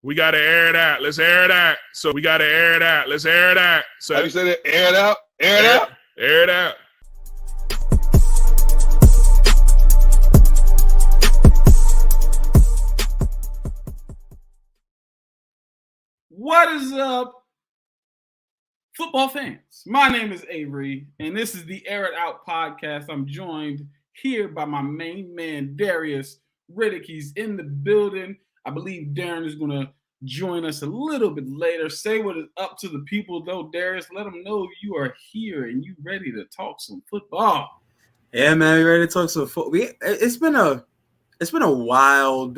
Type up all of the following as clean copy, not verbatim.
We got to air it out. Let's air it out. So we got to air it out. Let's air it out. So how do you say that? Air it out. Air it out. Air it out. What is up, football fans? My name is Avery, and this is the Air It Out podcast. I'm joined here by my main man, Darius Riddick. He's in the building. I believe Darren is going to join us a little bit later. Say what is up to the people, though, Darius. Let them know you are here and you ready to talk some football. Yeah, man, we ready to talk some football. It's been a wild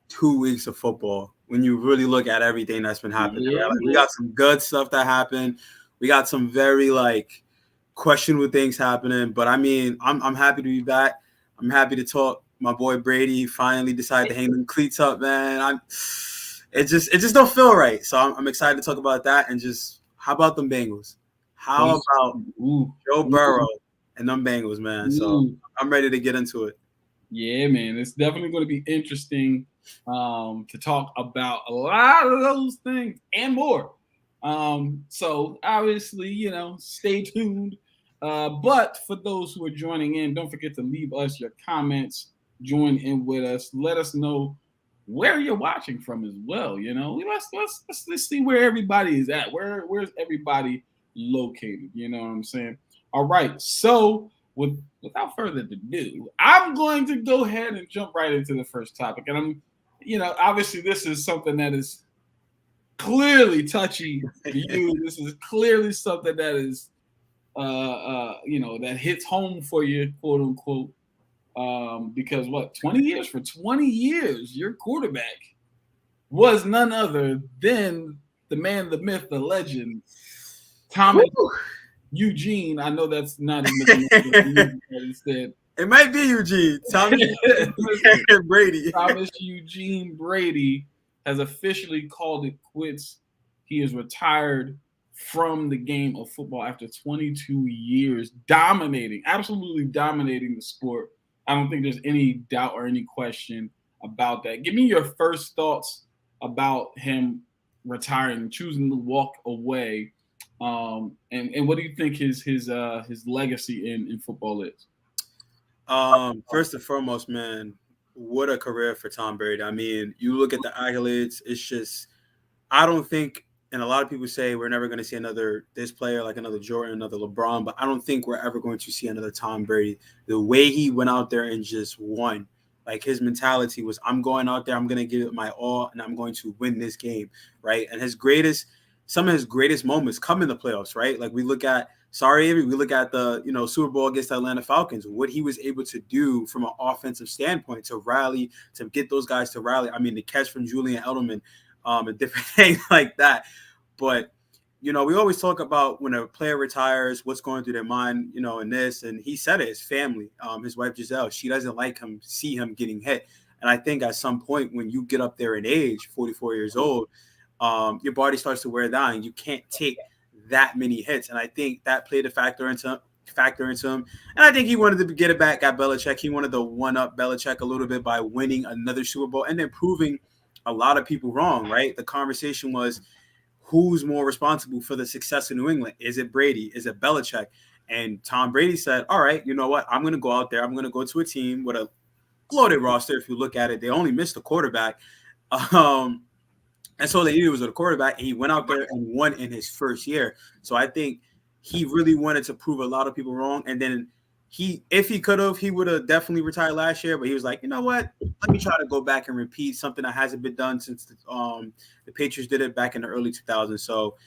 2 weeks of football when you really look at everything that's been happening. Yeah, right? We got some good stuff that happened. We got some very questionable things happening. But I mean, I'm happy to be back. I'm happy to talk. My boy Brady finally decided to hang them cleats up, man. It just don't feel right. So I'm excited to talk about that. And just how about them Bengals? How about Joe Burrow and them Bengals, man? So I'm ready to get into it. Yeah, man, it's definitely going to be interesting to talk about a lot of those things and more. So obviously, stay tuned. But for those who are joining in, don't forget to leave us your comments. Join in with us. Let us know where you're watching from as well. Let's see where everybody is at. Where's everybody located? You know what I'm saying? All right. So without further ado, I'm going to go ahead and jump right into the first topic. And obviously this is something that is clearly touchy for you. This is clearly something that is, that hits home for you, quote unquote. Because 20 years? For 20 years, your quarterback was none other than the man, the myth, the legend, Thomas Eugene. I know that's not instead. It might be Eugene. Thomas Brady. Thomas Eugene Brady has officially called it quits. He is retired from the game of football after 22 years, absolutely dominating the sport. I don't think there's any doubt or any question about that. Give me your first thoughts about him retiring, choosing to walk away, and what do you think his legacy in football is? First and foremost, man, what a career for Tom Brady. I mean, you look at the accolades, it's just, I don't think, and a lot of people say we're never going to see this player like another Jordan, another LeBron, but I don't think we're ever going to see another Tom Brady. The way he went out there and just won, his mentality was, I'm going out there, I'm going to give it my all, and I'm going to win this game, right? And some of his greatest moments come in the playoffs, right? We look at the Super Bowl against the Atlanta Falcons, what he was able to do from an offensive standpoint to rally, to get those guys to rally. I mean, the catch from Julian Edelman, and different things like that. But, we always talk about when a player retires, what's going through their mind, and this. And he said it, his family, his wife Giselle, she doesn't see him getting hit. And I think at some point when you get up there in age, 44 years old, your body starts to wear down and you can't take that many hits. And I think that played a factor into him. And I think he wanted to get it back at Belichick. He wanted to one-up Belichick a little bit by winning another Super Bowl and then proving a lot of people wrong, right? The conversation was, who's more responsible for the success of New England? Is it Brady? Is it Belichick? And Tom Brady said, all right, you know what? I'm going to go out there. I'm going to go to a team with a loaded roster. If you look at it, they only missed a quarterback. And so they needed was a quarterback. And he went out there and won in his first year. So I think he really wanted to prove a lot of people wrong. And then if he could have, he would have definitely retired last year. But he was like, you know what? Let me try to go back and repeat something that hasn't been done since the Patriots did it back in the early 2000s. So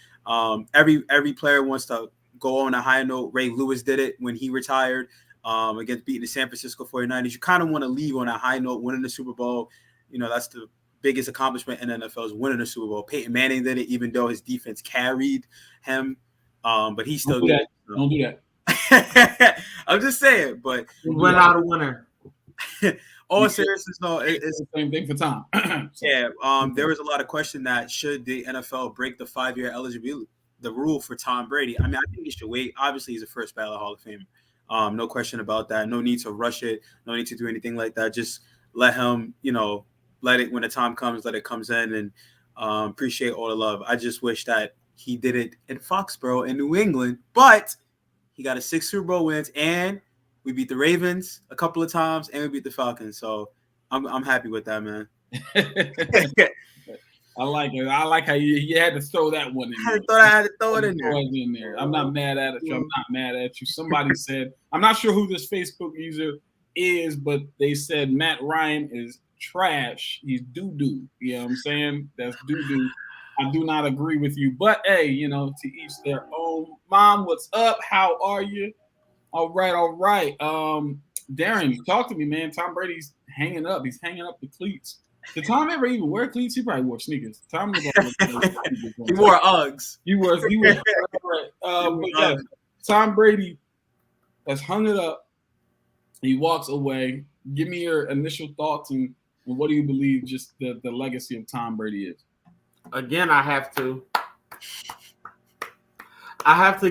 every player wants to go on a high note. Ray Lewis did it when he retired against beating the San Francisco 49ers. You kind of want to leave on a high note, winning the Super Bowl. That's the biggest accomplishment in the NFL is winning the Super Bowl. Peyton Manning did it, even though his defense carried him. But he still did it. Don't do that. I'm just saying, but went out a winner. All seriousness, no, it's the same thing for Tom. Yeah, there was a lot of question that should the NFL break the 5-year eligibility, the rule for Tom Brady. I mean, I think he should wait. Obviously, he's a first ballot Hall of Famer. No question about that. No need to rush it. No need to do anything like that. Just let him, when the time comes, let it comes in, and appreciate all the love. I just wish that he did it in Foxborough in New England, but he got 6 Super Bowl wins, and we beat the Ravens a couple of times, and we beat the Falcons. So I'm happy with that, man. I like it. I like how you had to throw that one in there. I had to throw it in there. I'm not mad at it. I'm not mad at you. Somebody said, I'm not sure who this Facebook user is, but they said Matt Ryan is trash. He's doo-doo. You know what I'm saying? That's doo-doo. I do not agree with you. But, hey, to each their own. Mom, what's up? How are you? All right. Darren, talk to me, man. Tom Brady's hanging up. He's hanging up the cleats. Did Tom ever even wear cleats? He probably wore sneakers. Tom was he wore Uggs. He was but yeah, Tom Brady has hung it up. He walks away. Give me your initial thoughts and what do you believe just the legacy of Tom Brady is? Again, I have to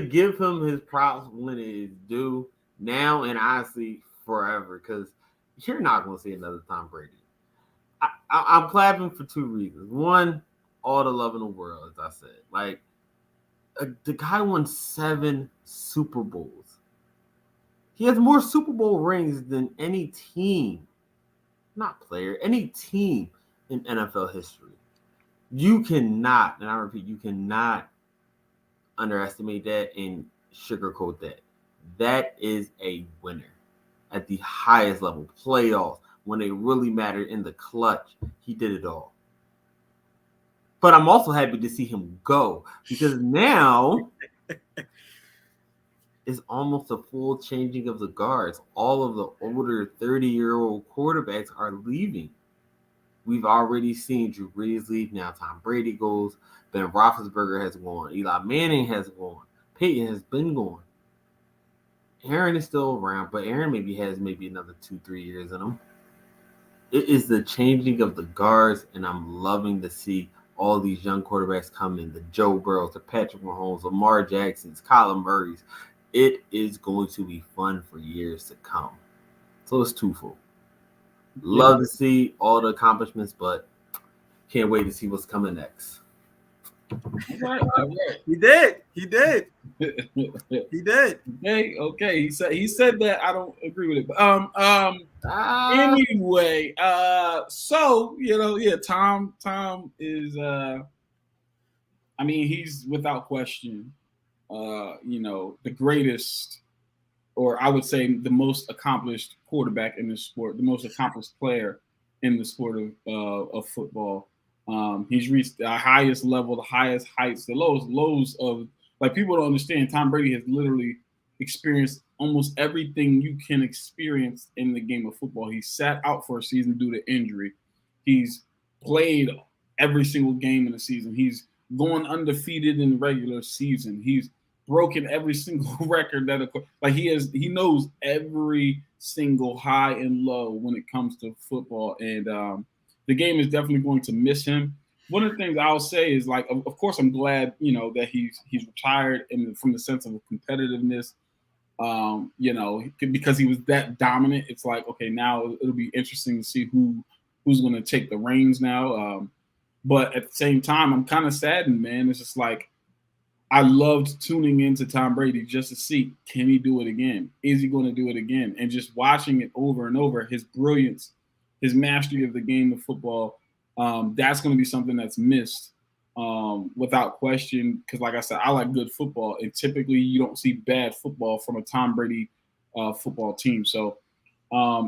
give him his props when it is due now and honestly forever, because you're not going to see another Tom Brady. I'm clapping for 2 reasons. One, all the love in the world, as I said. Like, the guy won 7 Super Bowls. He has more Super Bowl rings than any team, not player, any team in NFL history. You cannot, and I repeat, you cannot underestimate that and sugarcoat that. That is a winner at the highest level. Playoffs, when they really mattered in the clutch, he did it all. But I'm also happy to see him go, because now it's almost a full changing of the guards. All of the older 30-year-old quarterbacks are leaving. We've already seen Drew Brees leave. Now Tom Brady goes. Ben Roethlisberger has gone. Eli Manning has gone. Peyton has been gone. Aaron is still around, but Aaron has another 2-3 years in him. It is the changing of the guards, and I'm loving to see all these young quarterbacks come in. The Joe Burrows, the Patrick Mahomes, Lamar Jacksons, Kyler Murrays. It is going to be fun for years to come. So it's twofold. Love to see all the accomplishments, but can't wait to see what's coming next. All right. He did. Okay. He said that. I don't agree with it. But anyway, so Tom is he's without question the greatest, or I would say the most accomplished quarterback in this sport, the most accomplished player in the sport of football. He's reached the highest level, the highest heights, the lowest lows of, like, people don't understand. Tom Brady has literally experienced almost everything you can experience in the game of football. He sat out for a season due to injury. He's played every single game in the season. He's going undefeated in the regular season. He's broken every single record he knows every single high and low when it comes to football. And the game is definitely going to miss him. One of the things I'll say is, like, of course, I'm glad, that he's retired, and from the sense of competitiveness, because he was that dominant. It's like, okay, now it'll be interesting to see who's going to take the reins now. But at the same time, I'm kind of saddened, man. It's just like, I loved tuning into Tom Brady just to see, can he do it again? Is he going to do it again? And just watching it over and over, his brilliance, his mastery of the game of football, that's going to be something that's missed without question. Because, like I said, I like good football, and typically you don't see bad football from a Tom Brady football team. So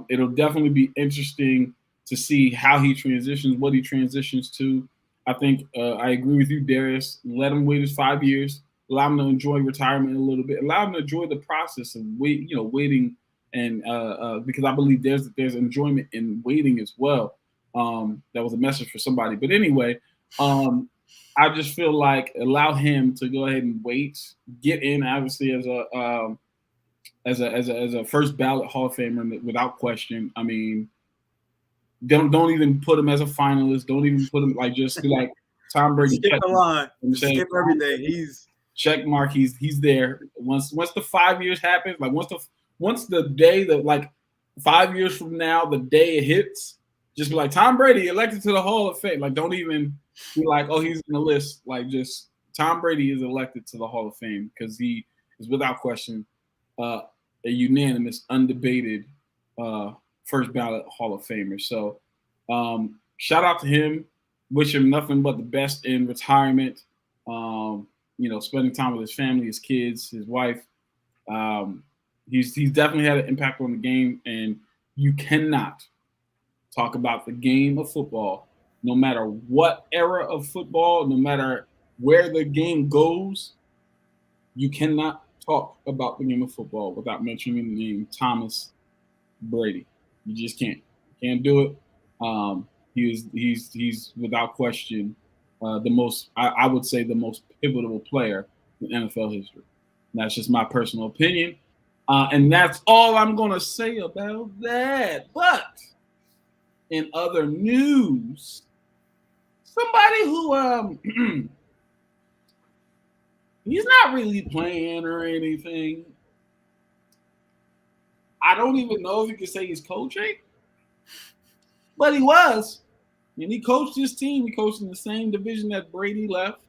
it'll definitely be interesting to see how he transitions, what he transitions to. I think I agree with you, Darius. Let him wait his 5 years. Allow him to enjoy retirement a little bit. Allow him to enjoy the process of waiting, and because I believe there's enjoyment in waiting as well. That was a message for somebody. But anyway, I just feel like allow him to go ahead and wait, get in, obviously, as a first ballot Hall of Famer without question. I mean, don't even put him as a finalist. Don't even put him, like, just be like Tom Brady. Skip the line. Skip everything. He's check mark. He's there. Once the 5 years happens, like once the day that, like, 5 years from now, the day it hits, Just be like, Tom Brady elected to the Hall of Fame. Like, don't even be like, oh, he's in the list. Like, just Tom Brady is elected to the Hall of Fame because he is without question a unanimous, undebated first ballot Hall of Famer. So shout out to him. Wish him nothing but the best in retirement. Spending time with his family, his kids, his wife. He's definitely had an impact on the game, and you cannot talk about the game of football, no matter what era of football, no matter where the game goes. You cannot talk about the game of football without mentioning the name Thomas Brady. You just can't. You can't do it. He's without question the most. I would say the most pivotal player in NFL history. And that's just my personal opinion, and that's all I'm gonna say about that. But in other news, somebody who he's not really playing or anything. I don't even know if you could say he's coaching, but he was. And he coached his team. He coached in the same division that Brady left.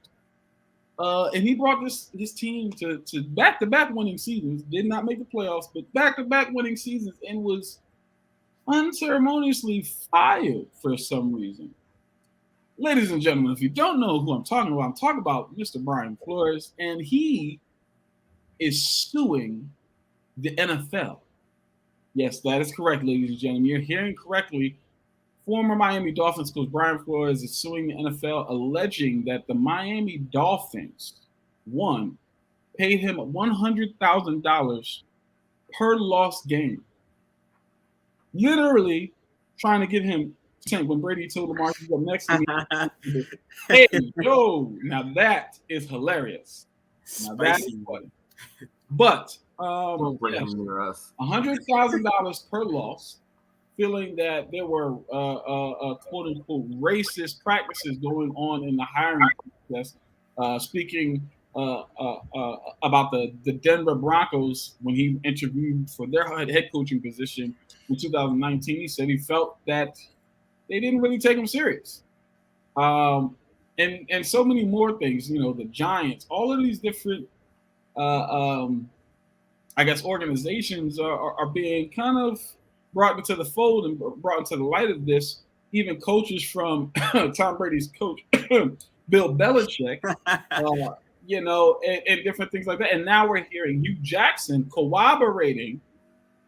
And he brought his team to back-to-back winning seasons. Did not make the playoffs, but back-to-back winning seasons, and was unceremoniously fired for some reason. Ladies and gentlemen, if you don't know who I'm talking about Mr. Brian Flores, and he is suing the NFL. Yes, that is correct, ladies and gentlemen. You're hearing correctly. Former Miami Dolphins coach Brian Flores is suing the NFL, alleging that the Miami Dolphins, one, paid him $100,000 per lost game. Literally trying to get him, when Brady told Lamar he's up next to me, hey, yo, now that is hilarious. Now that is funny. But Don't bring him near us. $100,000 per loss, feeling that there were quote unquote racist practices going on in the hiring process. Speaking about the Denver Broncos when he interviewed for their head coaching position in 2019, he said he felt that they didn't really take him serious. And so many more things, the Giants, all of these different organizations are being kind of brought into the fold and brought into the light of this. Even coaches from Tom Brady's coach, Bill Belichick, and different things like that. And now we're hearing Hugh Jackson corroborating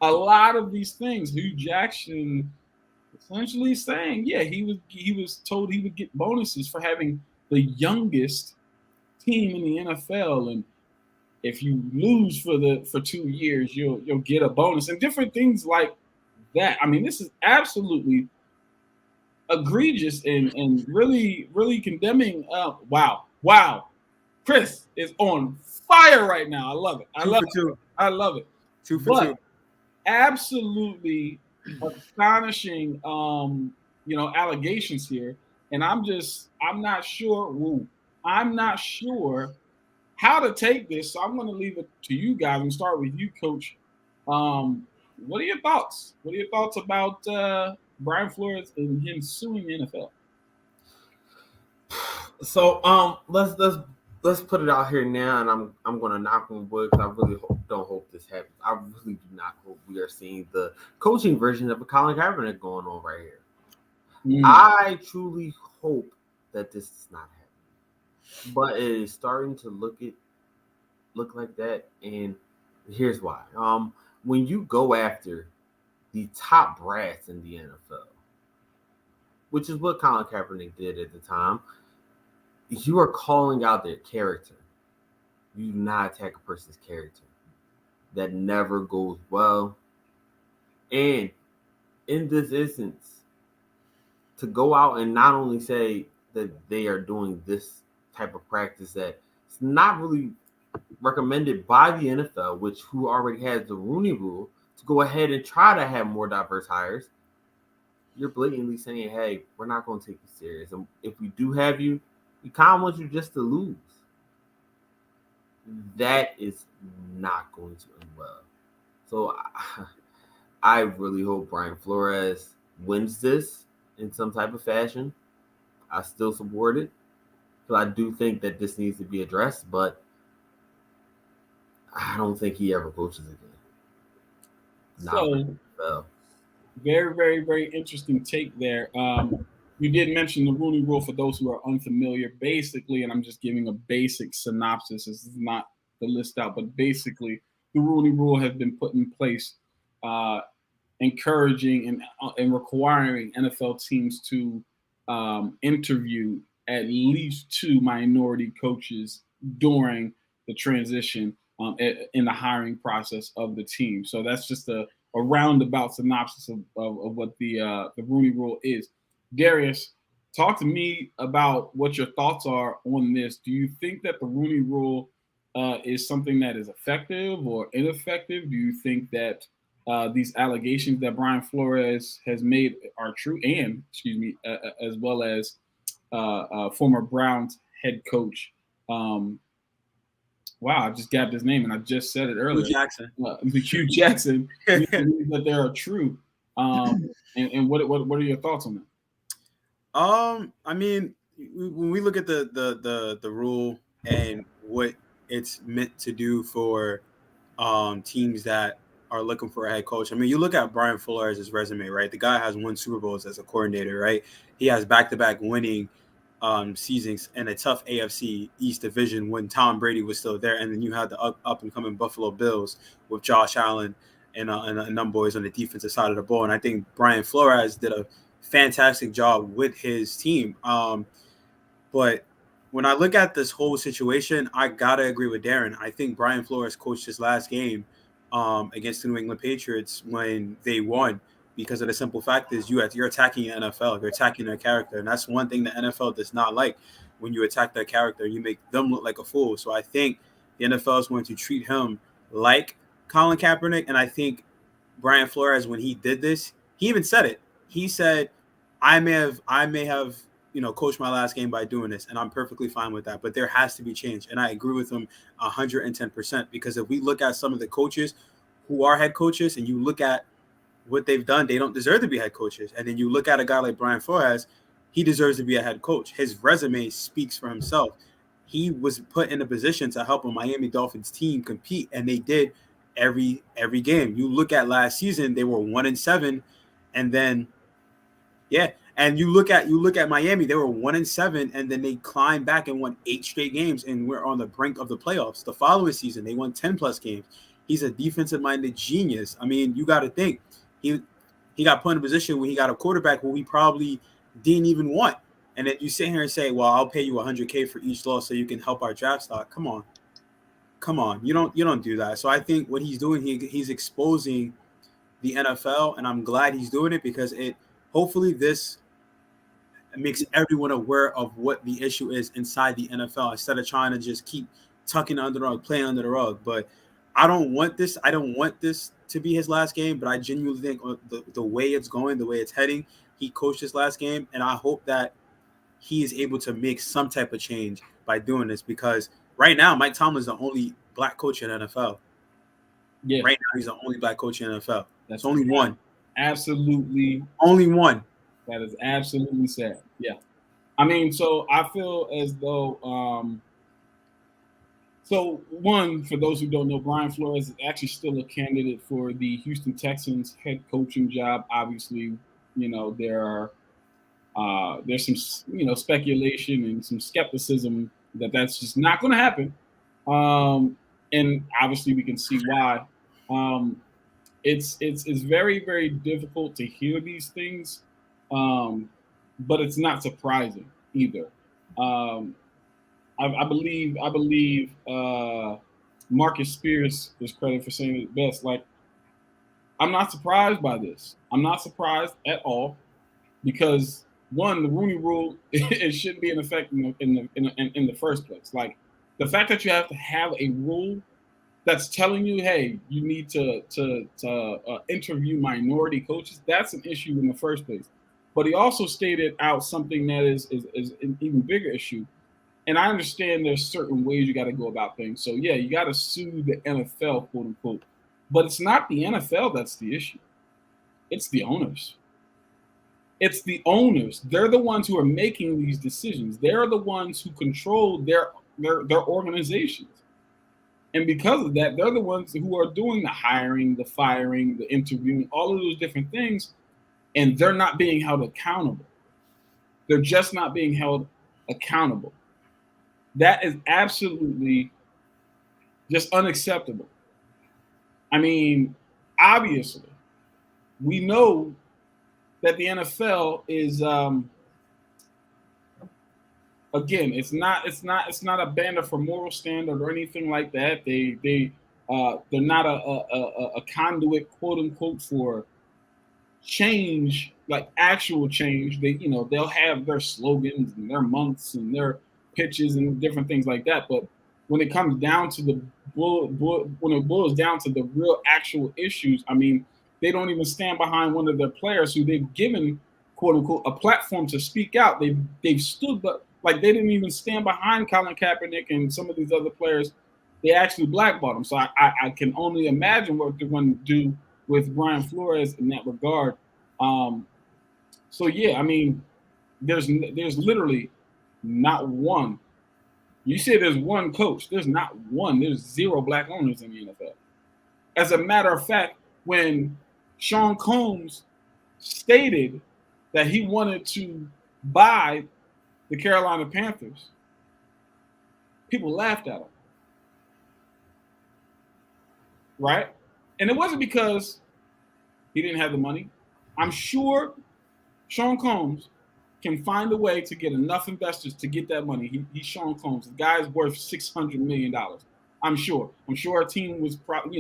a lot of these things. Hugh Jackson essentially saying, yeah, he was told he would get bonuses for having the youngest team in the NFL, and if you lose for 2 years, you'll get a bonus and different things like that. I mean, this is absolutely egregious and really, really condemning. Wow. Chris is on fire right now. I love it. I love it. 2 for 2. Absolutely astonishing, allegations here. And I'm not sure how to take this. So I'm going to leave it to you guys and start with you, Coach. What are your thoughts? What are your thoughts about Brian Flores and him suing the NFL? So let's put it out here now, and I'm going to knock on wood because I really don't hope this happens. I really do not hope we are seeing the coaching version of a Colin Kaepernick going on right here. I truly hope that this does not happen, but it is starting to look like that, and here's why. When you go after the top brass in the NFL, which is what Colin Kaepernick did at the time, you are calling out their character. You do not attack a person's character. That never goes well. And in this instance, to go out and not only say that they are doing this type of practice that it's not really recommended by the NFL, who already has the Rooney Rule, to go ahead and try to have more diverse hires, you're blatantly saying, hey, we're not going to take you serious. And if we do have you, we kind of want you just to lose. That is not going to end well. So I really hope Brian Flores wins this in some type of fashion. I still support it. So I do think that this needs to be addressed, but I don't think he ever coaches again. So, very, very, very interesting take there. You did mention the Rooney Rule for those who are unfamiliar. Basically, and I'm just giving a basic synopsis. This is not the list out, but basically, the Rooney Rule has been put in place, encouraging and requiring NFL teams to interview at least 2 minority coaches during the transition in the hiring process of the team. So that's just a roundabout synopsis of what the Rooney Rule is. Darius, talk to me about what your thoughts are on this. Do you think that the Rooney Rule is something that is effective or ineffective? Do you think that these allegations that Brian Flores has made are true? And, as well as former Browns head coach. Wow, I just gapped his name, and I just said it earlier. Hugh Jackson. That they are true. And what are your thoughts on that? I mean, when we look at the rule and what it's meant to do for teams that are looking for a head coach. I mean, you look at Brian Flores' resume, right? The guy has won Super Bowls as a coordinator, right? He has back-to-back winning seasons in a tough AFC East division when Tom Brady was still there. And then you had the up-and-coming Buffalo Bills with Josh Allen and them boys on the defensive side of the ball. And I think Brian Flores did a fantastic job with his team. But when I look at this whole situation, I got to agree with Darren. I think Brian Flores coached his last game against the New England Patriots when they won, because of the simple fact is you're attacking the NFL, you're attacking their character, and that's one thing the NFL does not like. When you attack their character, you make them look like a fool. So I think the NFL is going to treat him like Colin Kaepernick, and I think Brian Flores, when he did this, he even said it. He said, I may have coached my last game by doing this, and I'm perfectly fine with that. But there has to be change, and I agree with him 110%, because if we look at some of the coaches who are head coaches and you look at what they've done, they don't deserve to be head coaches. And then you look at a guy like Brian Flores, he deserves to be a head coach. His resume speaks for himself. He was put in a position to help a Miami Dolphins team compete, and they did every game. You look at last season, they were 1-7, and then and you look at Miami, they were 1-7, and then they climbed back and won 8 straight games, and we're on the brink of the playoffs. The following season, they won 10+ games. He's a defensive-minded genius. I mean, you got to think he got put in a position where he got a quarterback who he probably didn't even want, and then you sit here and say, "Well, I'll pay you $100K for each loss so you can help our draft stock." Come on, you don't do that. So I think what he's doing, he's exposing the NFL, and I'm glad he's doing it, because hopefully this makes everyone aware of what the issue is inside the NFL, instead of trying to just keep tucking under the rug, playing under the rug. But I don't want this to be his last game, but I genuinely think the way it's going, the way it's heading, he coached his last game, and I hope that he is able to make some type of change by doing this, because right now Mike Tomlin is the only black coach in the NFL. Yeah. Right now he's the only black coach in the NFL. That's only one. Absolutely. Only one. That is absolutely sad. Yeah. I mean, so I feel as though so one, for those who don't know, Brian Flores is actually still a candidate for the Houston Texans head coaching job. Obviously, there's some speculation and some skepticism that's just not going to happen. And obviously we can see why. It's very, very difficult to hear these things, but it's not surprising either. I believe Marcus Spears is credited for saying it best. Like, I'm not surprised by this. I'm not surprised at all, because one, the Rooney Rule, it shouldn't be in effect in the first place. Like, the fact that you have to have a rule that's telling you, hey, you need to interview minority coaches, that's an issue in the first place. But he also stated out something that is an even bigger issue. And I understand there's certain ways you got to go about things. So, yeah, you got to sue the NFL, quote unquote. But it's not the NFL that's the issue. It's the owners. It's the owners. They're the ones who are making these decisions. They're the ones who control their organizations. And because of that, they're the ones who are doing the hiring, the firing, the interviewing, all of those different things. And they're not being held accountable. They're just not being held accountable. That is absolutely just unacceptable. I mean, obviously, we know that the NFL is again, it's not a banner for moral standard or anything like that. They're not a conduit, quote unquote, for change, like actual change. They'll have their slogans and their months and their pitches and different things like that. But when it comes down to when it boils down to the real actual issues, I mean, they don't even stand behind one of their players who they've given, quote unquote, a platform to speak out. They've stood, but like they didn't even stand behind Colin Kaepernick and some of these other players. They actually blackballed them. So I can only imagine what they're going to do with Brian Flores in that regard. So yeah, I mean, there's literally not one. You say there's one coach. There's not one. There's 0 black owners in the NFL. As a matter of fact, when Sean Combs stated that he wanted to buy the Carolina Panthers, people laughed at him. Right? And it wasn't because he didn't have the money. I'm sure Sean Combs can find a way to get enough investors to get that money. He's Sean Combs. The guy's worth $600 million. I'm sure. I'm sure our team was probably,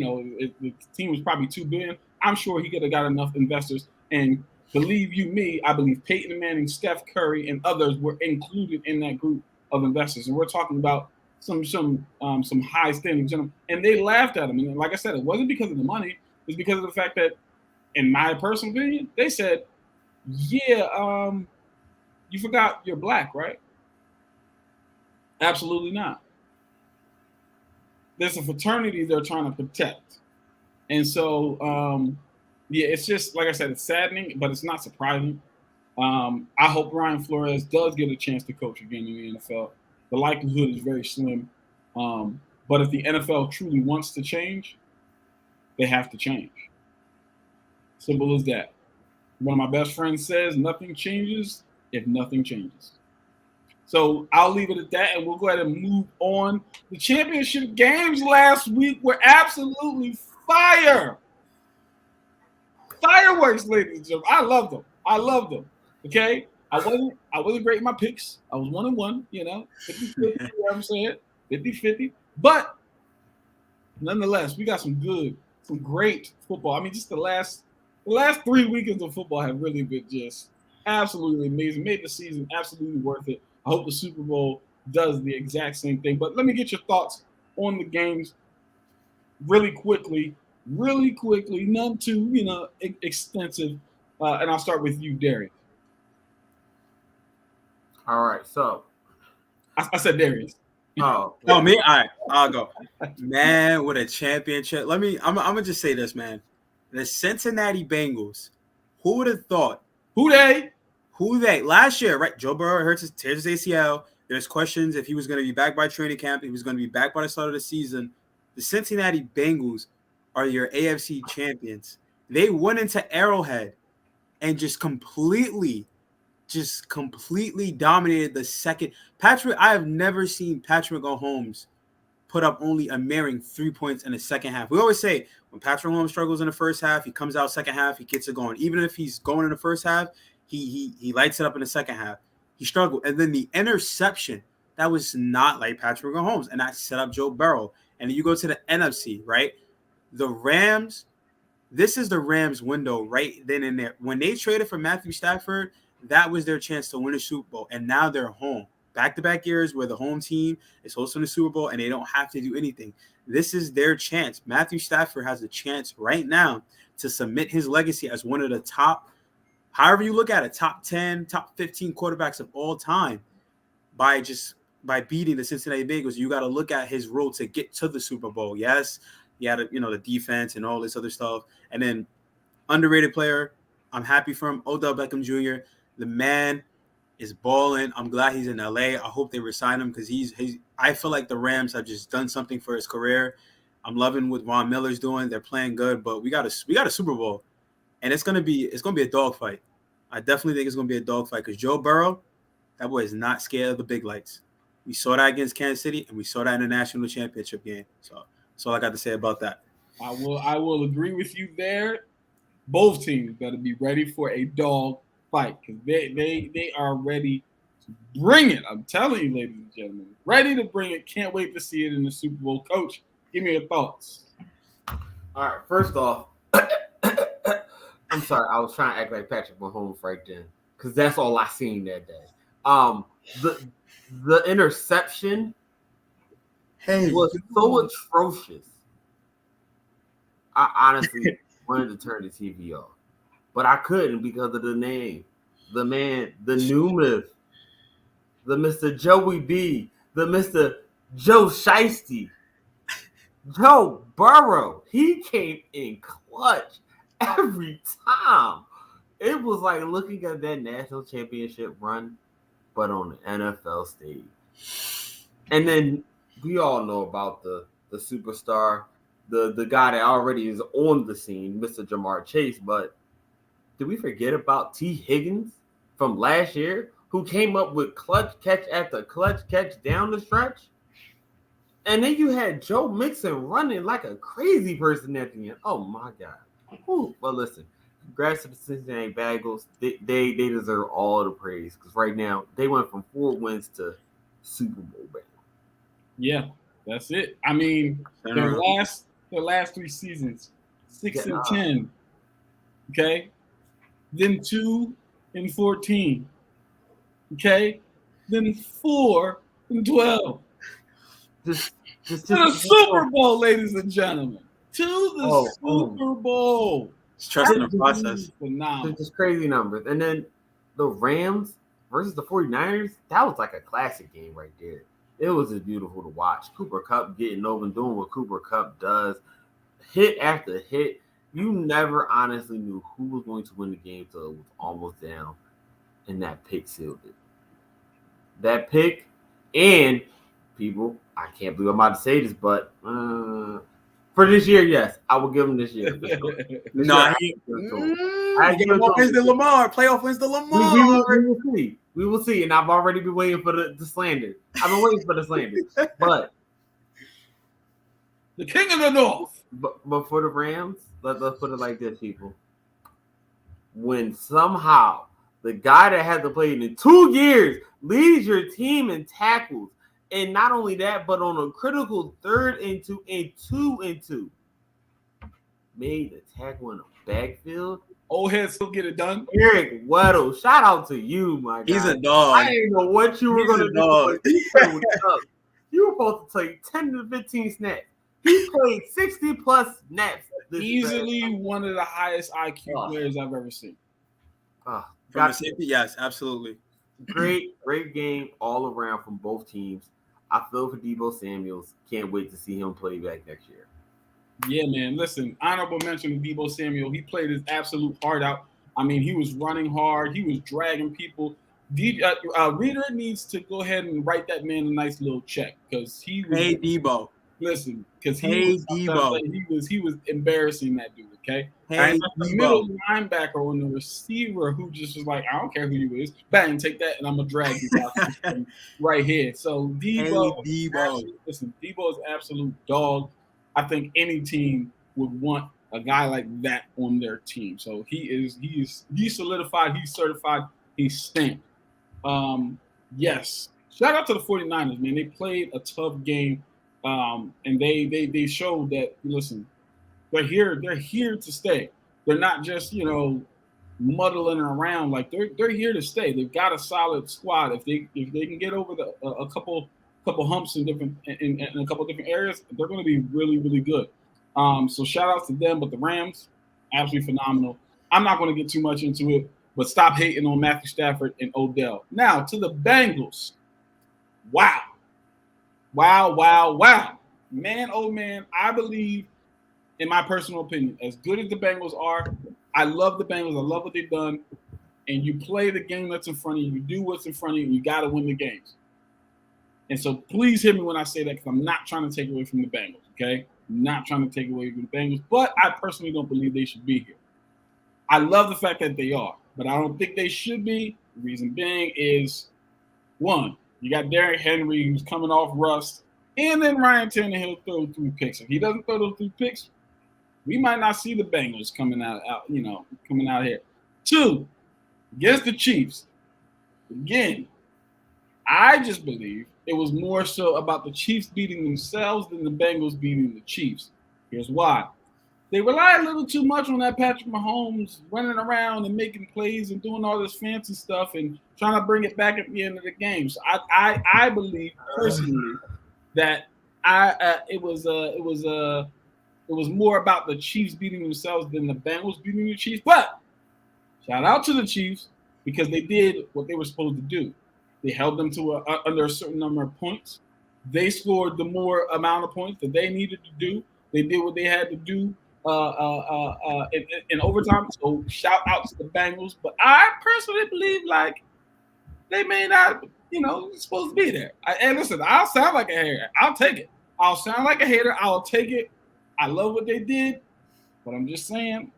the team was probably $2 billion. I'm sure he could have got enough investors. And believe you me, I believe Peyton Manning, Steph Curry, and others were included in that group of investors. And we're talking about some high standing gentlemen. And they laughed at him. And like I said, it wasn't because of the money. It's because of the fact that, in my personal opinion, they said, yeah, you forgot you're black, right? Absolutely not. There's a fraternity they're trying to protect. And so, yeah, it's just, like I said, it's saddening, but it's not surprising. I hope Brian Flores does get a chance to coach again in the NFL. The likelihood is very slim. But if the NFL truly wants to change, they have to change. Simple as that. One of my best friends says nothing changes if nothing changes. So I'll leave it at that, and we'll go ahead and move on. The championship games last week were absolutely fire. Fireworks, ladies and gentlemen. I loved them. Okay? I wasn't great in my picks. I was 1-1, 50-50, you know what I'm saying? 50-50. But nonetheless, we got some great football. I mean, just the last 3 weekends of football have really been just absolutely amazing. Made the season absolutely worth it. I hope the Super Bowl does the exact same thing. But let me get your thoughts on the games really quickly. None too, extensive. And I'll start with you, Darius. All right, so I said Darius. Oh, me? All right, I'll go. Man, with a championship. I'm gonna just say this, man. The Cincinnati Bengals. Who would have thought? Who they? Last year, right? Joe Burrow tears his ACL. There's questions if he was going to be back by training camp. He was going to be back by the start of the season. The Cincinnati Bengals are your AFC champions. They went into Arrowhead and just completely dominated the second. I have never seen Patrick Mahomes put up only a merring 3 points in the second half. We always say when Patrick Mahomes struggles in the first half, he comes out second half, he gets it going. Even if he's going in the first half, he lights it up in the second half. He struggled. And then the interception, that was not like Patrick Mahomes. And that set up Joe Burrow. And then you go to the NFC, right? The Rams, this is the Rams window right then and there. When they traded for Matthew Stafford, that was their chance to win a Super Bowl. And now they're home. Back-to-back years where the home team is hosting the Super Bowl and they don't have to do anything. This is their chance. Matthew Stafford has a chance right now to cement his legacy as one of the top, however you look at it, top 10, top 15 quarterbacks of all time by beating the Cincinnati Bengals. You got to look at his role to get to the Super Bowl. Yes, he had the defense and all this other stuff. And then underrated player, I'm happy for him. Odell Beckham Jr., the man is balling. I'm glad he's in LA. I hope they resign him because he's. I feel like the Rams have just done something for his career. I'm loving what Von Miller's doing. They're playing good, but we got a Super Bowl, and it's gonna be a dogfight. I definitely think it's gonna be a dogfight because Joe Burrow, that boy is not scared of the big lights. We saw that against Kansas City, and we saw that in the national championship game. So that's all I got to say about that. I will agree with you there. Both teams better be ready for a dog fight because they are ready to bring it. I'm telling you, ladies and gentlemen, ready to bring it. Can't wait to see it in the Super Bowl. Coach, give me your thoughts. All right, first off, I'm sorry, I was trying to act like Patrick Mahomes right then because that's all I seen that day. The interception was so atrocious. I honestly wanted to turn the TV off, but I couldn't because of the name, the man, the new myth, the Mr. Joey B, the Mr. Joe Shiesty, Joe Burrow. He came in clutch every time. It was like looking at that national championship run, but on the NFL stage. And then we all know about the superstar, the guy that already is on the scene, Mr. Jamar Chase. But did we forget about T. Higgins from last year, who came up with clutch catch after clutch catch down the stretch? And then you had Joe Mixon running like a crazy person at the end. Oh my God. Whew. Well, listen, congrats to the Cincinnati Bengals. They deserve all the praise because right now they went from 4 wins to Super Bowl bound. Yeah, that's it. I mean, their last 3 seasons, 6-10. Okay, then 2-14. Okay, then 4-12. Just to the Super Bowl, ladies and gentlemen. To the Super Bowl. Just trusting the process. Phenomenal. Just crazy numbers. And then the Rams versus the 49ers, that was like a classic game right there. It was just beautiful to watch. Cooper Kupp getting over and doing what Cooper Kupp does. Hit after hit. You never honestly knew who was going to win the game until it was almost down. And that pick sealed it. That pick, and people, I can't believe I'm about to say this, but for this year, yes, I will give him this year. Playoff wins the Lamar. Playoff wins the Lamar. We will see. We will see. And I've already been waiting for the slander. I've been waiting for the slander. But the king of the North. But for the Rams, let's put it like this, people. When somehow the guy that had to play in 2 years leads your team in tackles, and not only that, but on a critical 3rd and 2 and 2-and-2, made the tackle in the backfield. Old head still get it done. Eric Weddle, shout out to you, my guy. He's a dog. I didn't know what you were going to do. You were supposed to take 10 to 15 snaps. He played 60+ snaps. Easily one of the highest IQ players I've ever seen. From a safety, yes, absolutely. Great game all around from both teams. I feel for Deebo Samuels. Can't wait to see him play back next year. Yeah, man. Listen, honorable mention to Deebo Samuel. He played his absolute heart out. I mean, he was running hard. He was dragging people. Reader needs to go ahead and write that man a nice little check because he was. Hey, Deebo. Listen, because he was embarrassing that dude. Okay, hey, the middle linebacker on the receiver who just was like, I don't care who you is, bang, take that, and I'm gonna drag you out right here. So Deebo, listen, Deebo is absolute dog. I think any team would want a guy like that on their team. So he's solidified, he's certified, he's stamped. Yes, shout out to the 49ers, man. They played a tough game. And they showed that, listen, they're here to stay. They're not just, muddling around. Like they're here to stay. They've got a solid squad. If they can get over a couple humps in a couple different areas, they're going to be really, really good. So shout out to them. But the Rams, absolutely phenomenal. I'm not going to get too much into it, but stop hating on Matthew Stafford and Odell. Now to the Bengals. Wow. Man, oh man, I believe, in my personal opinion, as good as the Bengals are, I love the Bengals. I love what they've done. And you play the game that's in front of you. You do what's in front of you. And you got to win the games. And so please hear me when I say that, because I'm not trying to take away from the Bengals, okay? I'm not trying to take away from the Bengals, but I personally don't believe they should be here. I love the fact that they are, but I don't think they should be. The reason being is, one, you got Derrick Henry who's coming off rust, and then Ryan Tannehill throw 3 picks. If he doesn't throw those 3 picks, we might not see the Bengals coming out here. 2, against the Chiefs. Again, I just believe it was more so about the Chiefs beating themselves than the Bengals beating the Chiefs. Here's why. They rely a little too much on that Patrick Mahomes running around and making plays and doing all this fancy stuff and trying to bring it back at the end of the game. So I believe personally that it was more about the Chiefs beating themselves than the Bengals beating the Chiefs. But shout out to the Chiefs because they did what they were supposed to do. They held them to under a certain number of points. They scored the more amount of points that they needed to do. They did what they had to do in overtime. So shout out to the Bengals. But I personally believe like they may not, supposed to be there. And listen, I'll sound like a hater. I'll take it. I'll sound like a hater. I'll take it. I love what they did, but I'm just saying,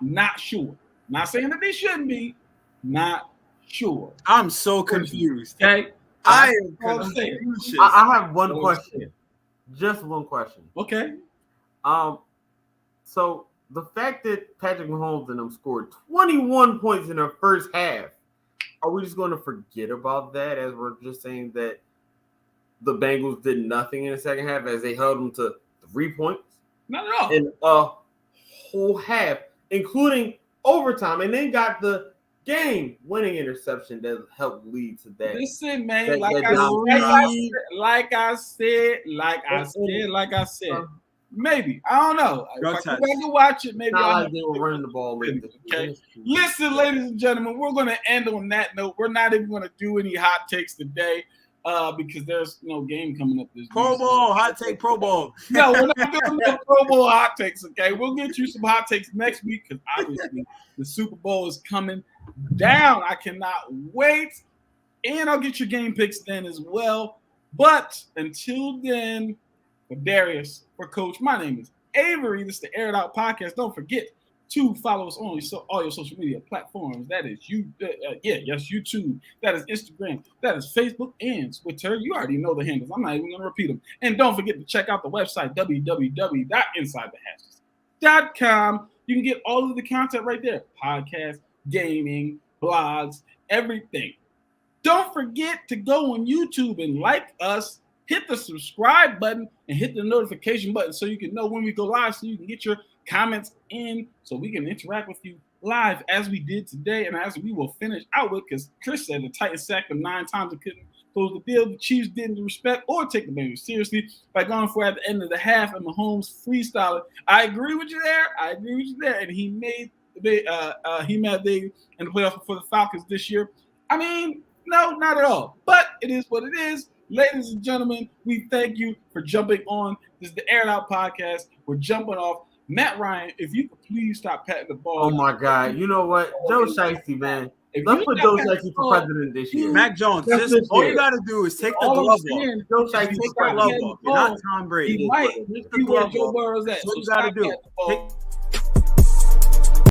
not sure. Not saying that they shouldn't be. Not sure. I'm so confused. Okay. I am confused. I have one question. Just one question. Okay. So the fact that Patrick Mahomes and them scored 21 points in their first half, are we just going to forget about that as we're just saying that the Bengals did nothing in the second half as they held them to 3 points? Not at all. In a whole half, including overtime, and then got the game-winning interception that helped lead to that. Listen, man, that like I said. Maybe. I don't know. If I go back and watch it, maybe Not like they were running the ball late. Okay. Listen, ladies and gentlemen, we're going to end on that note. We're not even going to do any hot takes today because there's no game coming up this Pro week. Bowl, hot take Pro Bowl. No, we're not doing no Pro Bowl hot takes, okay? We'll get you some hot takes next week because obviously the Super Bowl is coming down. I cannot wait. And I'll get your game picks then as well. But until then, for Darius, for Coach, my name is Avery. This is the Air It Out Podcast. Don't forget to follow us on all your social media platforms. That is YouTube. That is Instagram. That is Facebook and Twitter. You already know the handles. I'm not even going to repeat them. And don't forget to check out the website, www.insidethehashes.com. You can get all of the content right there. Podcasts, gaming, blogs, everything. Don't forget to go on YouTube and like us. Hit the subscribe button and hit the notification button so you can know when we go live, so you can get your comments in, so we can interact with you live as we did today and as we will finish out with, because Chris said the Titans sacked them 9 times and couldn't close the deal. The Chiefs didn't respect or take the Bengals seriously by going for it at the end of the half and Mahomes freestyling. I agree with you there. And he made in the playoffs for the Falcons this year. I mean, no, not at all. But it is what it is. Ladies and gentlemen, we thank you for jumping on. This is the Air It Out Podcast. We're jumping off. Matt Ryan, if you could please stop patting the ball. Oh, my God. You know what? Joe Shiesty, man. Let's put Joe Shiesty for president this year. Mac Jones, all you got to do is take the glove off. Joe Shiesty Take the glove off. You're not Tom Brady. He might. Take the glove off. Joe Burrow's at. That's what you got to do.